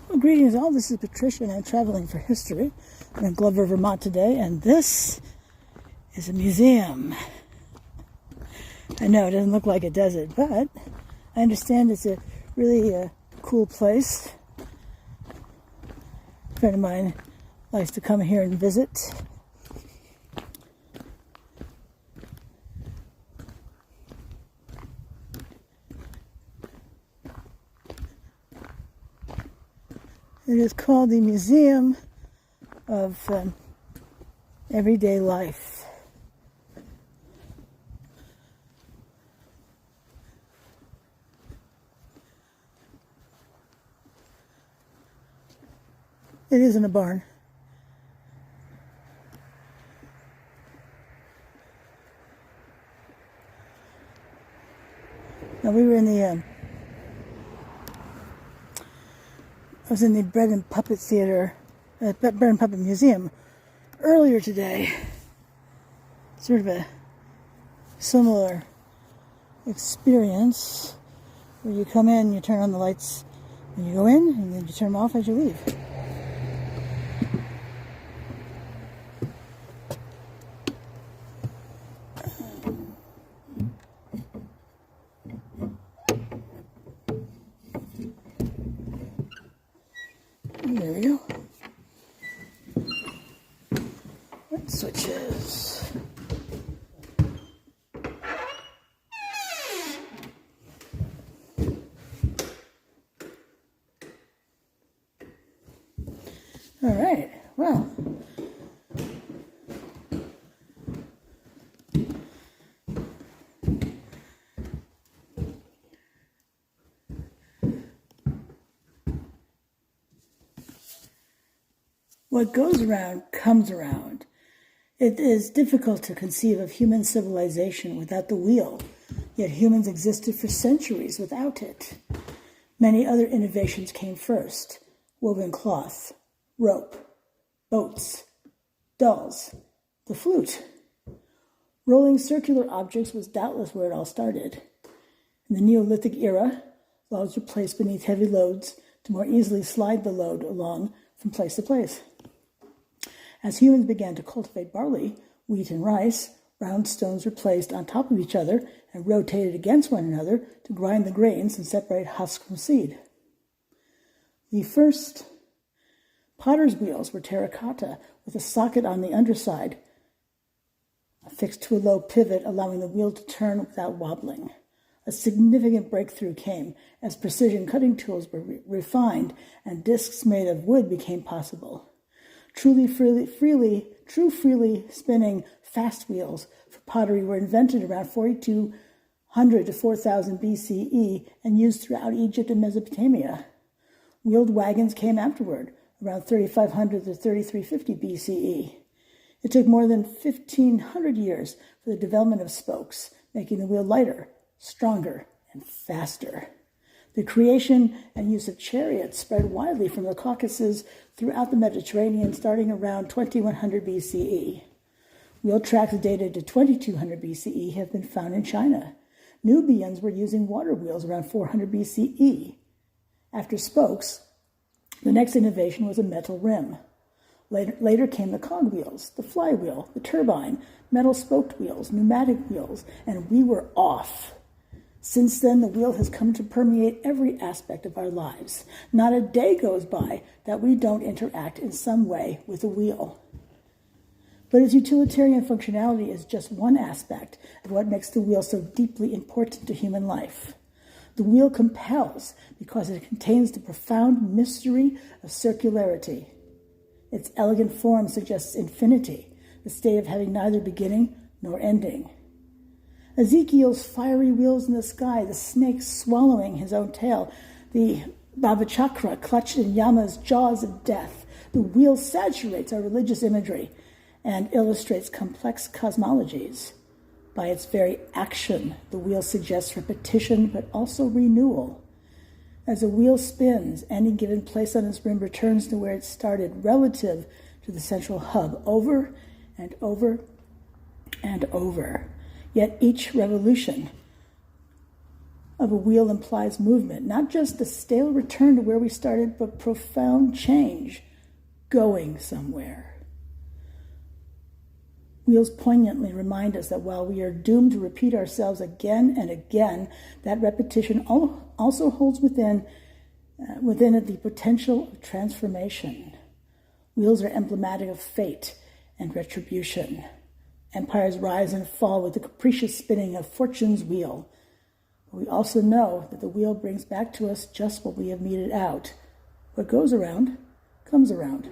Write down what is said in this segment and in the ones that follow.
Well, greetings all. This is Patricia and I'm traveling for history. I'm in Glover, Vermont today, and this is a museum. I know it doesn't look like it, does it? But I understand it's a really cool place. A friend of mine likes to come here and visit. It is called the Museum of Everyday Life. It isn't a barn. Now we were in the I was in the Bread and Puppet Theater, Bread and Puppet Museum earlier today. Sort of a similar experience where you come in, you turn on the lights, and you go in, and then you turn them off as you leave. There we go. Switches. All right. Well. What goes around comes around. It is difficult to conceive of human civilization without the wheel, yet humans existed for centuries without it. Many other innovations came first: woven cloth, rope, boats, dolls, the flute. Rolling circular objects was doubtless where it all started. In the Neolithic era, logs were placed beneath heavy loads to more easily slide the load along from place to place. As humans began to cultivate barley, wheat, and rice, round stones were placed on top of each other and rotated against one another to grind the grains and separate husk from seed. The first potter's wheels were terracotta with a socket on the underside affixed to a low pivot, allowing the wheel to turn without wobbling. A significant breakthrough came as precision cutting tools were refined and discs made of wood became possible. True freely spinning fast wheels for pottery were invented around 4200 to 4000 BCE and used throughout Egypt and Mesopotamia. Wheeled wagons came afterward, around 3500 to 3350 BCE. It took more than 1500 years for the development of spokes, making the wheel lighter, stronger, and faster. The creation and use of chariots spread widely from the Caucasus throughout the Mediterranean starting around 2100 BCE. Wheel tracks dated to 2200 BCE have been found in China. Nubians were using water wheels around 400 BCE. After spokes, the next innovation was a metal rim. Later came the cogwheels, the flywheel, the turbine, metal spoked wheels, pneumatic wheels, and we were off. Since then, the wheel has come to permeate every aspect of our lives. Not a day goes by that we don't interact in some way with a wheel. But its utilitarian functionality is just one aspect of what makes the wheel so deeply important to human life. The wheel compels because it contains the profound mystery of circularity. Its elegant form suggests infinity, the state of having neither beginning nor ending. Ezekiel's fiery wheels in the sky, the snake swallowing his own tail, the Bhava Chakra clutched in Yama's jaws of death. The wheel saturates our religious imagery and illustrates complex cosmologies. By its very action, the wheel suggests repetition but also renewal. As a wheel spins, any given place on its rim returns to where it started relative to the central hub over and over and over. Yet each revolution of a wheel implies movement, not just a stale return to where we started, but profound change, going somewhere. Wheels poignantly remind us that while we are doomed to repeat ourselves again and again, that repetition also holds within it the potential of transformation. Wheels are emblematic of fate and retribution. Empires rise and fall with the capricious spinning of fortune's wheel. But we also know that the wheel brings back to us just what we have meted out. What goes around comes around.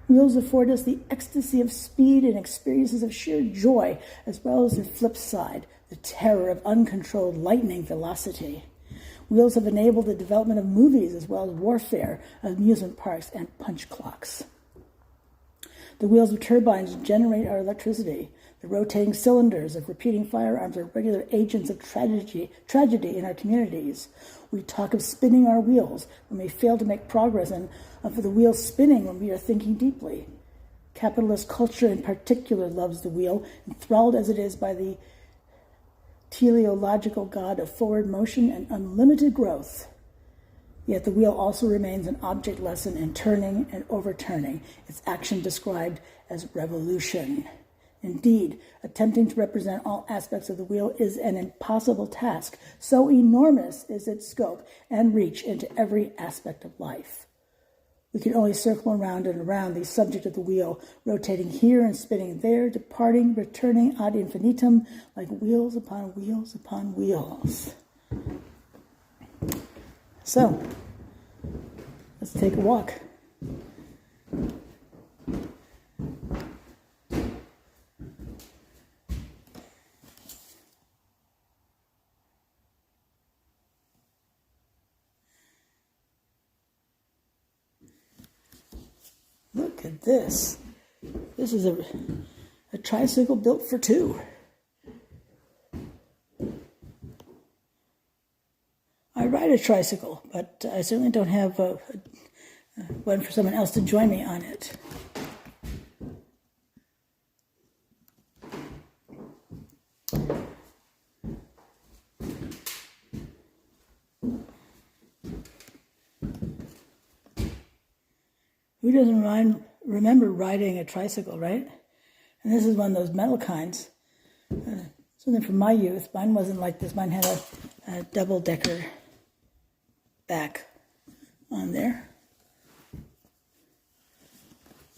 Wheels afford us the ecstasy of speed and experiences of sheer joy, as well as the flip side, the terror of uncontrolled lightning velocity. Wheels have enabled the development of movies as well as warfare, amusement parks, and punch clocks. The wheels of turbines generate our electricity. The rotating cylinders of repeating firearms are regular agents of tragedy in our communities. We talk of spinning our wheels when we fail to make progress, and of the wheel spinning when we are thinking deeply. Capitalist culture in particular loves the wheel, enthralled as it is by the teleological god of forward motion and unlimited growth. Yet the wheel also remains an object lesson in turning and overturning, its action described as revolution. Indeed, attempting to represent all aspects of the wheel is an impossible task, so enormous is its scope and reach into every aspect of life. We can only circle around and around the subject of the wheel, rotating here and spinning there, departing, returning ad infinitum, like wheels upon wheels upon wheels. So, let's take a walk. Look at this. This is a tricycle built for two. I ride a tricycle, but I certainly don't have one for someone else to join me on it. Who doesn't remember riding a tricycle, right? And this is one of those metal kinds. Something from my youth. Mine wasn't like this. Mine had a double-decker back on there.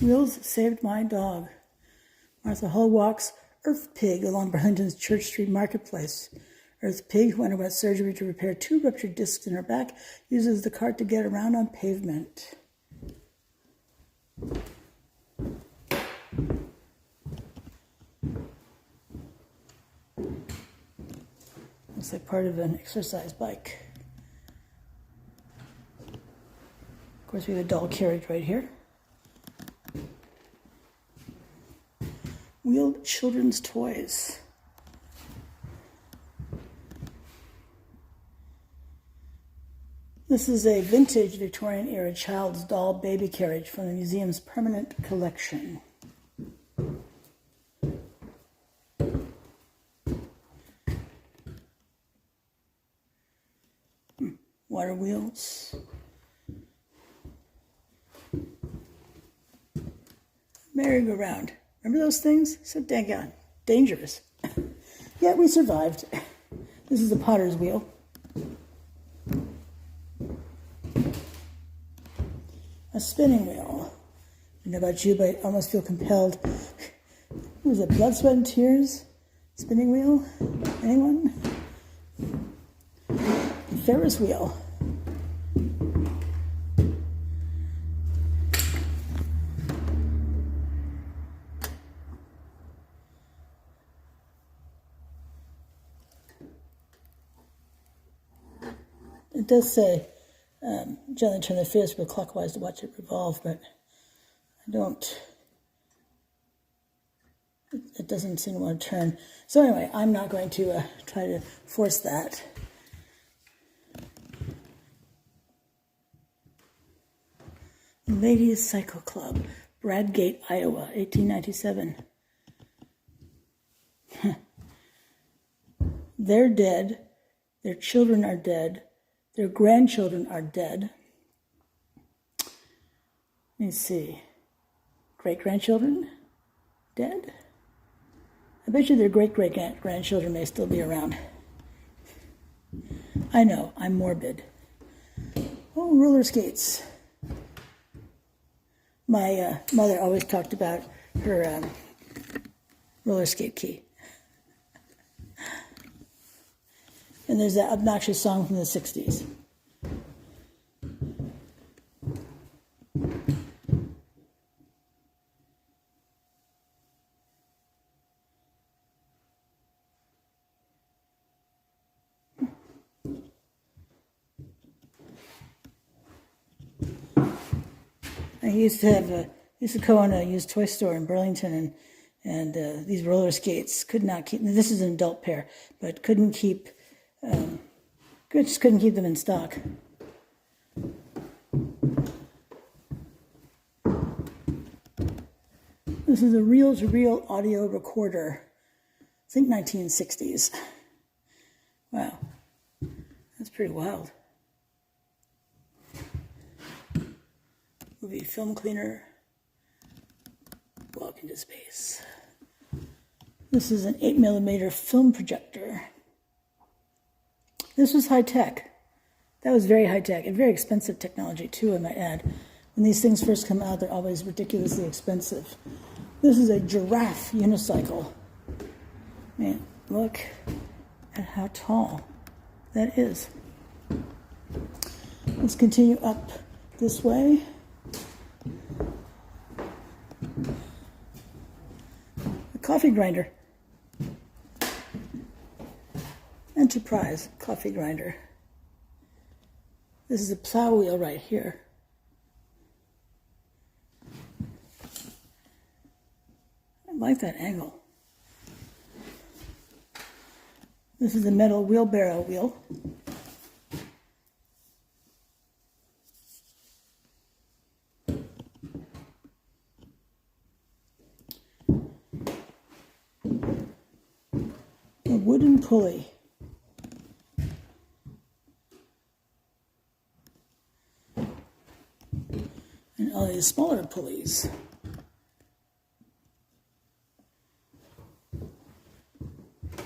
Wheels saved my dog. Martha Hull walks Earth Pig along Burlington's Church Street Marketplace. Earth Pig, who underwent surgery to repair 2 ruptured discs in her back, uses the cart to get around on pavement. Looks like part of an exercise bike. Of course, we have a doll carriage right here. Wheeled children's toys. This is a vintage Victorian-era child's doll baby carriage from the museum's permanent collection. Water wheels. Merry-go-round. Remember those things? So dang dangerous. Yet we survived. This is a potter's wheel. A spinning wheel. I don't know about you, but I almost feel compelled. Was it Blood, Sweat, and Tears? Spinning wheel? Anyone? Ferris wheel. It does say, gently turn the Ferris wheel clockwise to watch it revolve, but I don't, it doesn't seem to want to turn. So anyway, I'm not going to try to force that. Ladies Cycle Club, Bradgate, Iowa, 1897. They're dead. Their children are dead. Their grandchildren are dead. Let me see. Great-grandchildren? Dead? I bet you their great-great-grandchildren may still be around. I know, I'm morbid. Oh, roller skates. My mother always talked about her roller skate key. And there's that obnoxious song from the 60s. I used to go in a used toy store in Burlington, and these roller skates could not keep. This is an adult pair, but couldn't keep. Just couldn't keep them in stock. This is a reel-to-reel audio recorder. I think 1960s. Wow, that's pretty wild. Movie film cleaner. Walk into space. This is an 8mm film projector. This was high tech. That was very high tech and very expensive technology too, I might add. When these things first come out, they're always ridiculously expensive. This is a giraffe unicycle. Man, look at how tall that is. Let's continue up this way. A coffee grinder. Enterprise coffee grinder. This is a plow wheel right here. I like that angle. This is a metal wheelbarrow wheel. A wooden pulley. And all these smaller pulleys.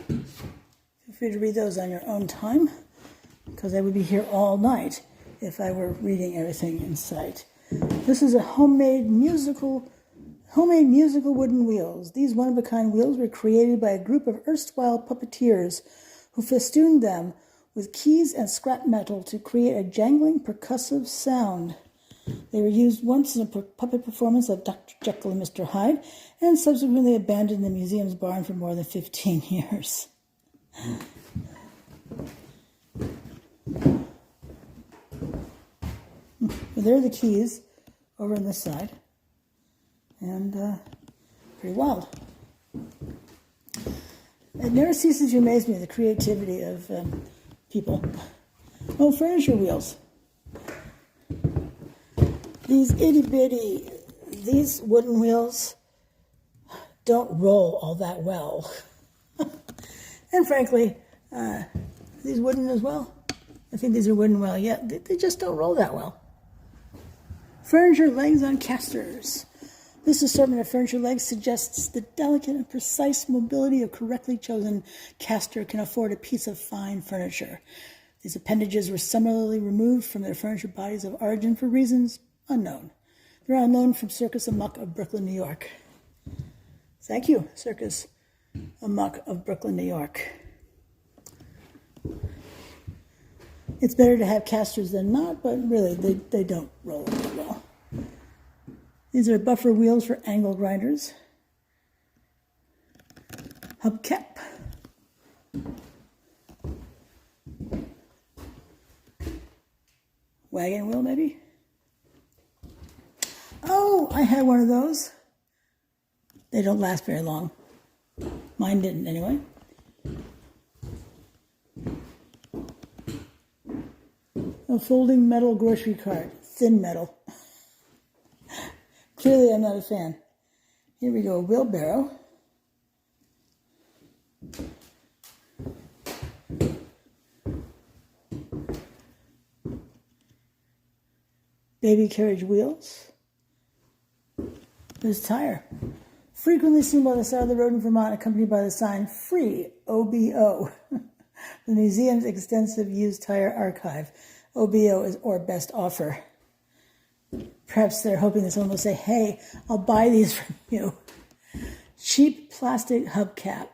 Feel free to read those on your own time, because I would be here all night if I were reading everything in sight. This is a homemade musical wooden wheels. These one-of-a-kind wheels were created by a group of erstwhile puppeteers who festooned them with keys and scrap metal to create a jangling percussive sound. They were used once in a puppet performance of Dr. Jekyll and Mr. Hyde, and subsequently abandoned in the museum's barn for more than 15 years. Well, there are the keys over on this side, and pretty wild. It never ceases to amaze me, the creativity of people. Oh, furniture wheels. These itty-bitty, these wooden wheels don't roll all that well. And frankly, these wooden as well. I think these are wooden well, yeah, they just don't roll that well. Furniture legs on casters. This assortment of furniture legs suggests the delicate and precise mobility of correctly chosen caster can afford a piece of fine furniture. These appendages were summarily removed from their furniture bodies of origin for reasons unknown. They're on loan from Circus Amok of Brooklyn, New York. Thank you, Circus Amok of Brooklyn, New York. It's better to have casters than not, but really, they don't roll very well. These are buffer wheels for angle grinders. Hubcap. Wagon wheel, maybe? Oh, I had one of those. They don't last very long. Mine didn't, anyway. A folding metal grocery cart. Thin metal. Clearly, I'm not a fan. Here we go, a wheelbarrow. baby carriage wheels. There's tire. Frequently seen by the side of the road in Vermont, accompanied by the sign Free, OBO. The museum's extensive used tire archive. OBO is or best offer. Perhaps they're hoping that someone will say, hey, I'll buy these from you. Cheap plastic hubcap.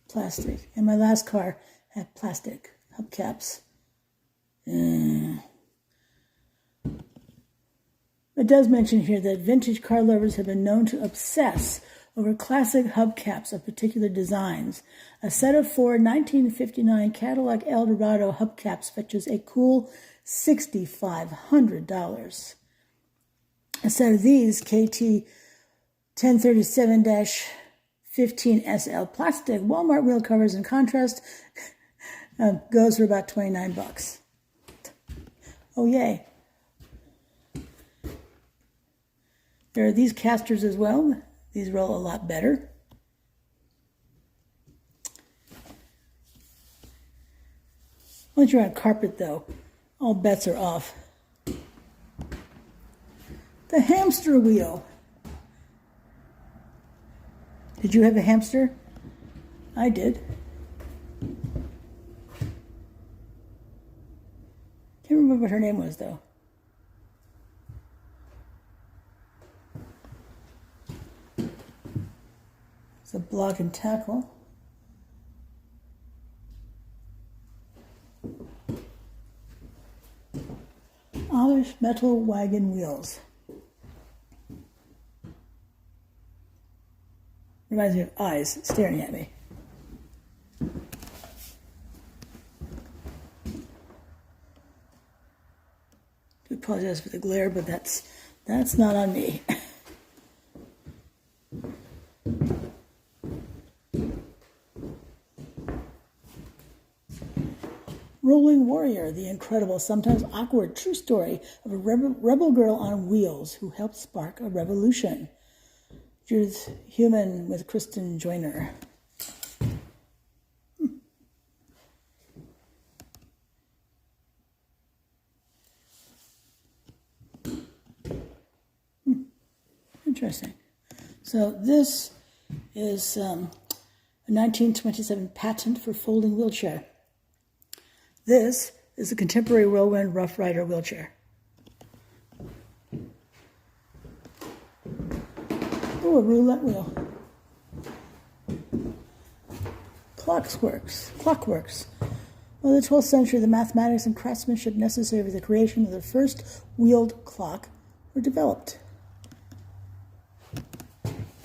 Plastic. And my last car had plastic hubcaps. It does mention here that vintage car lovers have been known to obsess over classic hubcaps of particular designs. A set of 4 1959 Cadillac Eldorado hubcaps fetches a cool $6,500. A set of these KT 1037-15SL plastic Walmart wheel covers, in contrast, goes for about $29. Oh, yay. There are these casters as well. These roll a lot better. Once you're on carpet, though, all bets are off. The hamster wheel. Did you have a hamster? I did. Can't remember what her name was, though. It's a block and tackle. Amish metal wagon wheels. Reminds me of eyes staring at me. I apologize for the glare, but that's not on me. Rolling Warrior, the incredible, sometimes awkward, true story of a rebel girl on wheels who helped spark a revolution. Judith Heumann with Kristen Joyner. Interesting. So this is a 1927 patent for folding wheelchair. This is a contemporary whirlwind Rough Rider wheelchair. Oh, a roulette wheel. Clockworks. Well, in the 12th century, the mathematics and craftsmanship necessary for the creation of the first wheeled clock were developed.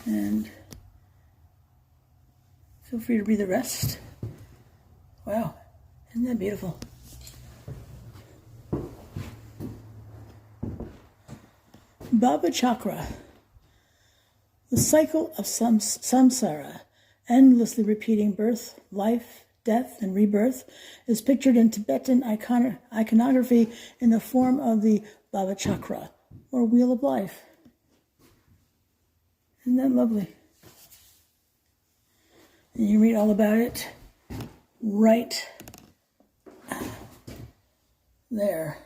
And feel free to read the rest. Wow. Isn't that beautiful? Baba Chakra. The cycle of samsara, endlessly repeating birth, life, death, and rebirth, is pictured in Tibetan iconography in the form of the Baba Chakra, or Wheel of Life. Isn't that lovely? And you read all about it right there.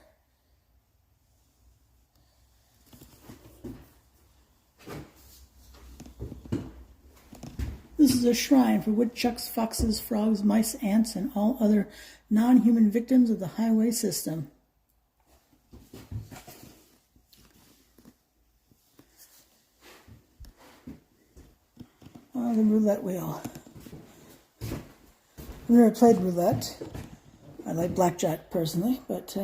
This is a shrine for woodchucks, foxes, frogs, mice, ants, and all other non-human victims of the highway system. Oh, the roulette wheel. I've never played roulette. I like blackjack personally, but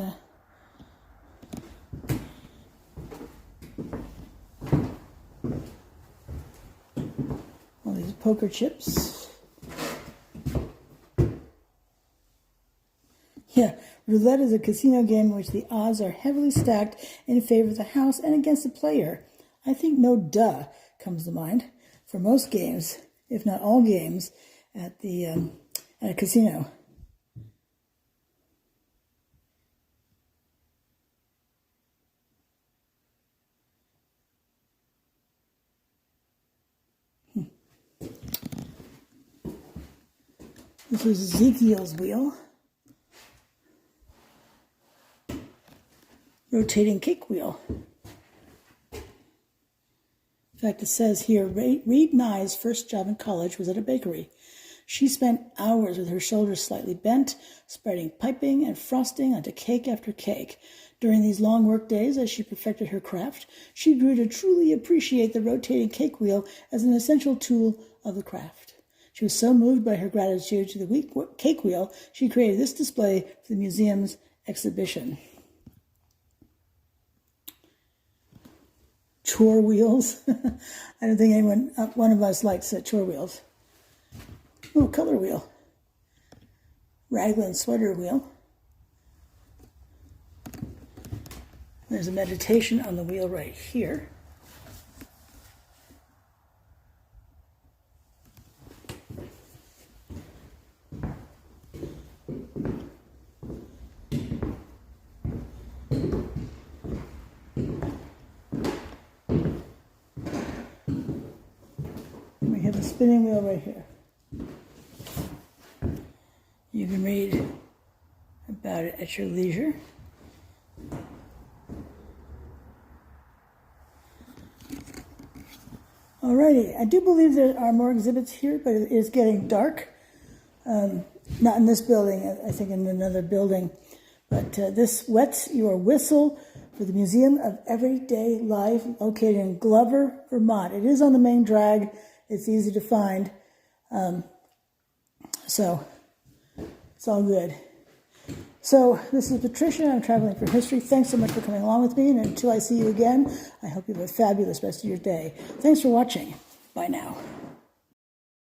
all these poker chips. Yeah, roulette is a casino game in which the odds are heavily stacked in favor of the house and against the player. I think no duh comes to mind for most games, if not all games, at a casino. This was Ezekiel's wheel. Rotating cake wheel. In fact, it says here, Reed Nye's first job in college was at a bakery. She spent hours with her shoulders slightly bent, spreading piping and frosting onto cake after cake. During these long work days, as she perfected her craft, she grew to truly appreciate the rotating cake wheel as an essential tool of the craft. She was so moved by her gratitude to the cake wheel, she created this display for the museum's exhibition. Chore wheels. I don't think one of us likes chore wheels. Oh, color wheel. Raglan sweater wheel. There's a meditation on the wheel right here. We have the spinning wheel right here. You can read about it at your leisure. Alrighty, I do believe there are more exhibits here, but it is getting dark. Not in this building, I think in another building. But this wets your whistle for the Museum of Everyday Life, located in Glover, Vermont. It is on the main drag. It's easy to find. So it's all good. So this is Patricia. I'm Traveling for History. Thanks so much for coming along with me. And until I see you again, I hope you have a fabulous rest of your day. Thanks for watching. Bye now.